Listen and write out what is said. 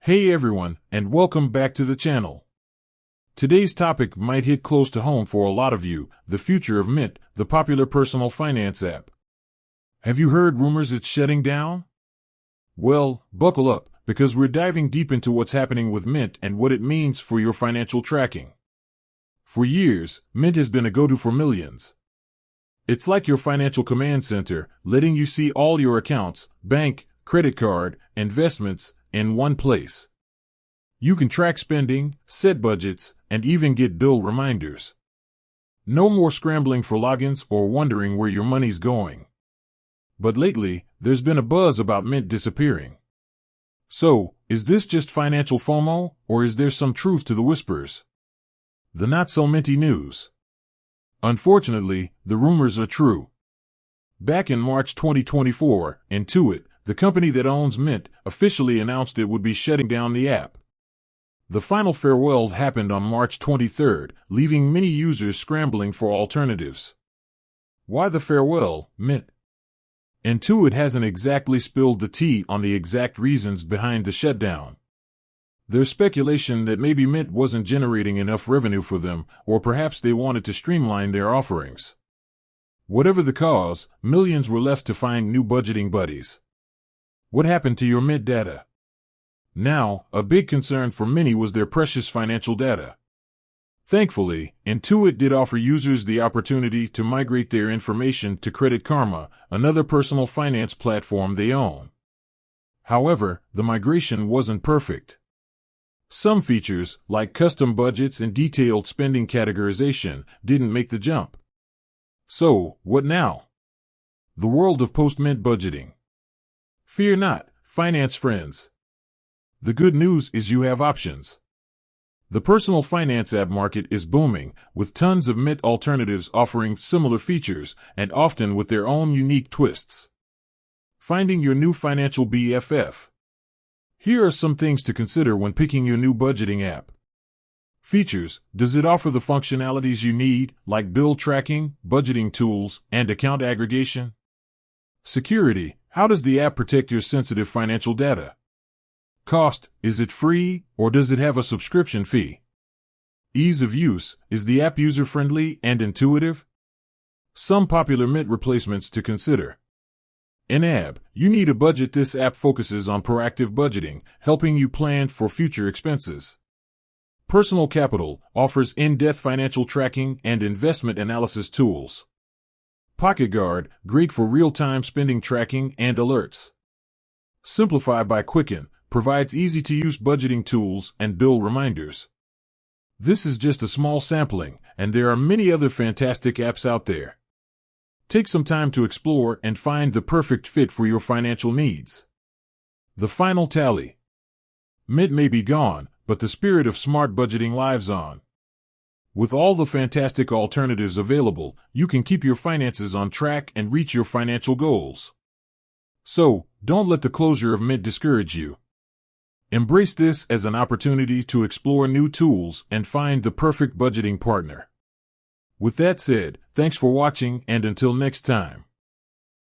Hey everyone, and welcome back to the channel. Today's topic might hit close to home for a lot of you, the future of Mint, the popular personal finance app. Have you heard rumors it's shutting down? Well, buckle up, because we're diving deep into what's happening with Mint and what it means for your financial tracking. For years, Mint has been a go-to for millions. It's like your financial command center, letting you see all your accounts, bank, credit card, investments, in one place. You can track spending, set budgets, and even get bill reminders. No more scrambling for logins or wondering where your money's going. But lately, there's been a buzz about Mint disappearing. So, is this just financial FOMO, or is there some truth to the whispers? The not-so-minty news. Unfortunately, the rumors are true. Back in March 2024, Intuit, the company that owns Mint, officially announced it would be shutting down the app. The final farewell happened on March 23rd, leaving many users scrambling for alternatives. Why the farewell, Mint? Intuit hasn't exactly spilled the tea on the exact reasons behind the shutdown. There's speculation that maybe Mint wasn't generating enough revenue for them, or perhaps they wanted to streamline their offerings. Whatever the cause, millions were left to find new budgeting buddies. What happened to your Mint data? Now, a big concern for many was their precious financial data. Thankfully, Intuit did offer users the opportunity to migrate their information to Credit Karma, another personal finance platform they own. However, the migration wasn't perfect. Some features, like custom budgets and detailed spending categorization, didn't make the jump. So, what now? The world of post-Mint budgeting. Fear not, finance friends. The good news is you have options. The personal finance app market is booming, with tons of Mint alternatives offering similar features and often with their own unique twists. Finding your new financial BFF. Here are some things to consider when picking your new budgeting app. Features: does it offer the functionalities you need, like bill tracking, budgeting tools, and account aggregation? Security: how does the app protect your sensitive financial data? Cost: is it free, or does it have a subscription fee? Ease of use: is the app user-friendly and intuitive? Some popular Mint replacements to consider. In-app: you need a budget. This app focuses on proactive budgeting, helping you plan for future expenses. Personal Capital offers in-depth financial tracking and investment analysis tools. Pocket Guard, great for real-time spending tracking and alerts. Simplify by Quicken, provides easy-to-use budgeting tools and bill reminders. This is just a small sampling, and there are many other fantastic apps out there. Take some time to explore and find the perfect fit for your financial needs. The final tally. Mint may be gone, but the spirit of smart budgeting lives on. With all the fantastic alternatives available, you can keep your finances on track and reach your financial goals. So, don't let the closure of Mint discourage you. Embrace this as an opportunity to explore new tools and find the perfect budgeting partner. With that said, thanks for watching, and until next time.